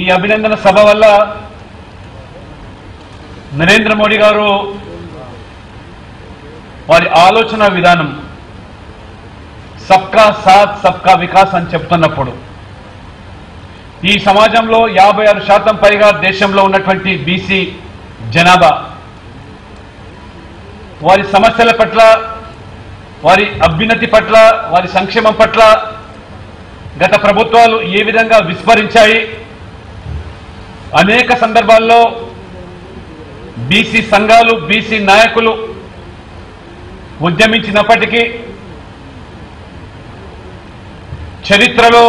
ఈ అభినందన సభ వల్ల నరేంద్ర మోడీ గారు వారి ఆలోచన విధానం సబ్కా సాత్ సబ్కా వికాస్ అని చెప్తున్నప్పుడు ఈ సమాజంలో 56% పైగా దేశంలో ఉన్నటువంటి బీసీ జనాభా వారి సమస్యల పట్ల, వారి అభ్యున్నతి పట్ల, వారి సంక్షేమం పట్ల గత ప్రభుత్వాలు ఏ విధంగా విస్మరించాయి. అనేక సందర్భాల్లో బీసీ సంఘాలు, బీసీ నాయకులు ఉద్యమించినప్పటికీ చరిత్రలో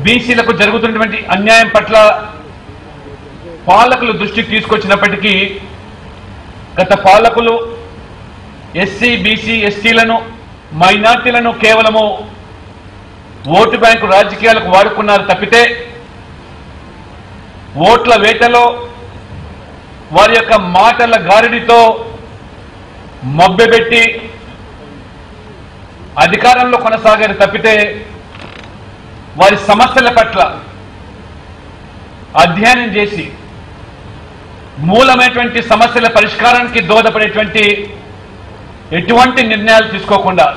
బీసీలకు జరుగుతున్నటువంటి అన్యాయం పట్ల పాలకులు దృష్టికి తీసుకొచ్చినప్పటికీ గత పాలకులు ఎస్సీ, బీసీ, ఎస్టీలను, మైనార్టీలను కేవలము ఓటు బ్యాంకు రాజకీయాలకు వాడుకున్నారు తప్పితే ఓట్ల వేటలో వారి యొక్క మాటల గారిడితో మభ్యపెట్టి అధికారంలో కొనసాగారు తప్పితే వారి సమస్యల పట్ల అధ్యయనం చేసి మూలమైనటువంటి సమస్యల పరిష్కారానికి దోహదపడేటువంటి ఎటువంటి నిర్ణయాలు తీసుకోకుండా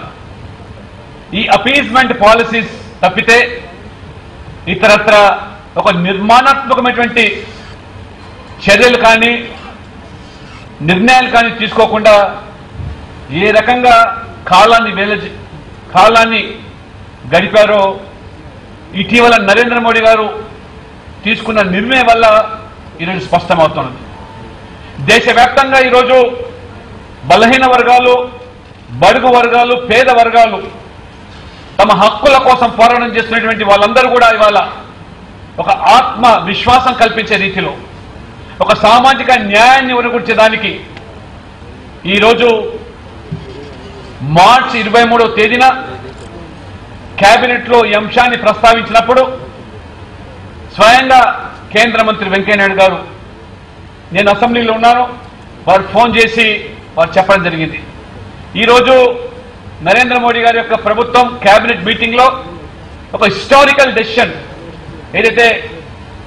ఈ అపీజ్మెంట్ పాలసీస్ తప్పితే ఇతరత్ర ఒక నిర్మాణాత్మకమైనటువంటి చర్యలు కానీ నిర్ణయాలు కానీ తీసుకోకుండా ఏ రకంగా కాలాన్ని గడిపారో ఇటీవల నరేంద్ర మోడీ గారు తీసుకున్న నిర్ణయం వల్ల ఈరోజు స్పష్టమవుతున్నది. దేశవ్యాప్తంగా ఈరోజు బలహీన వర్గాలు, బడుగు వర్గాలు, పేద వర్గాలు తమ హక్కుల కోసం పోరాటం చేస్తున్నటువంటి వాళ్ళందరూ కూడా ఇవాళ ఒక ఆత్మ విశ్వాసం కల్పించే రీతిలో ఒక సామాజిక న్యాయాన్ని ఉనగొల్చేదానికి ఈరోజు మార్చి 23వ తేదీన కేబినెట్లో ఈ అంశాన్ని ప్రస్తావించినప్పుడు స్వయంగా కేంద్ర మంత్రి వెంకయ్యనాయుడు గారు, నేను అసెంబ్లీలో ఉన్నాను, వారు ఫోన్ చేసి వారు చెప్పడం జరిగింది. ఈరోజు నరేంద్ర మోడీ గారి యొక్క ప్రభుత్వం కేబినెట్ మీటింగ్లో ఒక హిస్టారికల్ డెసిషన్ ఏదైతే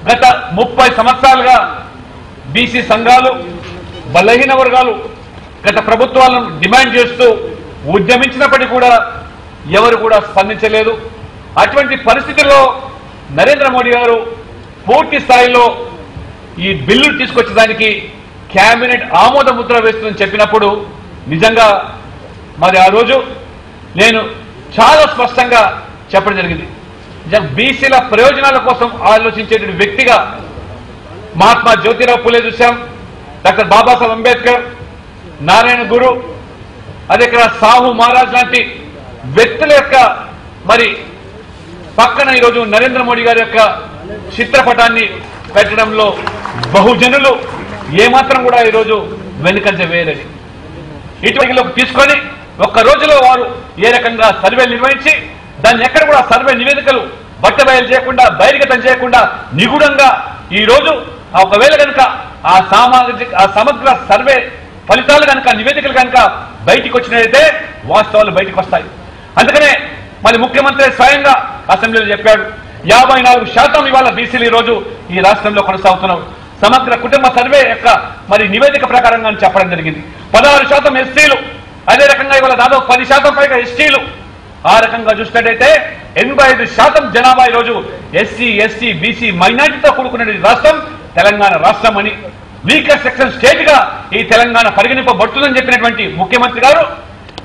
గత 30 సంవత్సరాలుగా బీసీ సంఘాలు, బలహీన వర్గాలు గత ప్రభుత్వాలను డిమాండ్ చేస్తూ ఉద్యమించినప్పటికీ కూడా ఎవరు కూడా స్పందించలేదు. అటువంటి పరిస్థితుల్లో నరేంద్ర మోడీ గారు పూర్తి స్థాయిలో ఈ బిల్లు తీసుకొచ్చేదానికి కేబినెట్ ఆమోద ముద్ర వేస్తుందని చెప్పినప్పుడు నిజంగా మరి ఆ రోజు నేను చాలా స్పష్టంగా చెప్పడం జరిగింది. బీసీల ప్రయోజనాల కోసం ఆలోచించేటువంటి వ్యక్తిగా మహాత్మా జ్యోతిరావు పూలే చూశాం, డాక్టర్ బాబాసాహెబ్ అంబేద్కర్, నారాయణ గురు, అదే ఇక్కడ సాహు మహారాజ్ లాంటి వ్యక్తుల యొక్క మరి పక్కన ఈరోజు నరేంద్ర మోడీ గారి యొక్క చిత్రపటాన్ని పెట్టడంలో బహుజనులు ఏమాత్రం కూడా ఈరోజు వెనుకంజ వేయలేదు. ఇటువంటిలోకి తీసుకొని ఒక్క రోజులో వారు ఏ రకంగా సర్వేలు నిర్వహించి దాన్ని ఎక్కడ కూడా సర్వే నివేదికలు బట్టబయలు చేయకుండా, బహిర్గతం చేయకుండా నిగూఢంగా ఈరోజు ఒకవేళ కనుక ఆ సమగ్ర సర్వే ఫలితాలు కనుక, నివేదికలు కనుక బయటికి వచ్చినట్లయితే వాస్తవాలు బయటకు వస్తాయి. అందుకనే మరి ముఖ్యమంత్రి స్వయంగా అసెంబ్లీలో చెప్పాడు, 54% ఇవాళ బీసీలు ఈరోజు ఈ రాష్ట్రంలో కొనసాగుతున్నారు. సమగ్ర కుటుంబ సర్వే యొక్క మరి నివేదిక ప్రకారంగా చెప్పడం జరిగింది. 16% ఎస్సీలు, అదే రకంగా ఇవాళ దాదాపు 10% పైగా ఎస్టీలు. ఆ రకంగా చూసినట్టయితే 85% జనాభా ఈరోజు ఎస్సీ, ఎస్టీ, బీసీ, మైనార్టీతో కూడుకునే రాష్ట్రం తెలంగాణ రాష్ట్రం అని, వీకర్ సెక్షన్ స్టేట్ గా ఈ తెలంగాణ పరిగణింపబడుతుందని చెప్పినటువంటి ముఖ్యమంత్రి గారు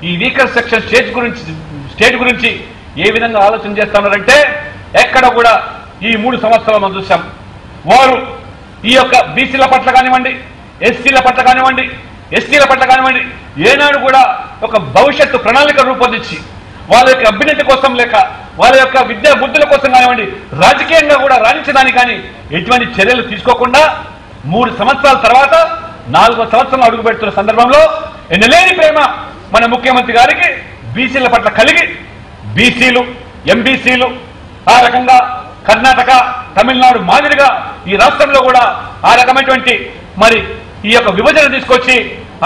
ఈ వీకర్ సెక్షన్ స్టేట్ గురించి ఏ విధంగా ఆలోచన చేస్తున్నారంటే ఎక్కడ కూడా ఈ 3 సంవత్సరాలు మనం చూసాం. వారు ఈ యొక్క బీసీల పట్ల కానివ్వండి, ఎస్సీల పట్ల కానివ్వండి, ఎస్టీల పట్ల కానివ్వండి ఏనాడు కూడా ఒక భవిష్యత్తు ప్రణాళిక రూపొందించి వాళ్ళ యొక్క అభ్యున్నతి కోసం లేక వాళ్ళ యొక్క విద్యా బుద్ధుల కోసం కానివ్వండి, రాజకీయంగా కూడా రాణించడానికి కానీ ఎటువంటి చర్యలు తీసుకోకుండా 3 సంవత్సరాల తర్వాత 4వ సంవత్సరంలో అడుగు పెడుతున్న సందర్భంలో ఎన్నలేని ప్రేమ మన ముఖ్యమంత్రి గారికి బీసీల పట్ల కలిగి బీసీలు, ఎంబీసీలు ఆ రకంగా కర్ణాటక, తమిళనాడు మాదిరిగా ఈ రాష్ట్రంలో కూడా ఆ రకమైనటువంటి మరి ఈ యొక్క విభజన తీసుకొచ్చి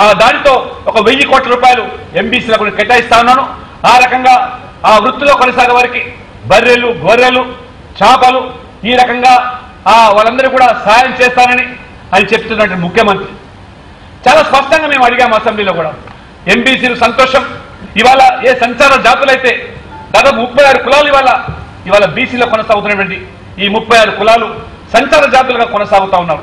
ఆ దానితో ఒక 1000 కోట్ల రూపాయలు ఎంబీసీలకు కేటాయిస్తా ఉన్నాను. ఆ రకంగా ఆ వృత్తిలో కొనసాగే వారికి బర్రెలు, గొర్రెలు, చేపలు ఈ రకంగా వాళ్ళందరూ కూడా సహాయం చేస్తానని అని చెప్తున్నట్టు ముఖ్యమంత్రి. చాలా స్పష్టంగా మేము అడిగాము అసెంబ్లీలో కూడా, ఎంబీసీలు సంతోషం, ఇవాళ ఏ సంచార జాతులైతే దాదాపు 36 కులాలు ఇవాళ బీసీలో కొనసాగుతున్నటువంటి ఈ 36 కులాలు సంచార జాతులుగా కొనసాగుతా ఉన్నారు.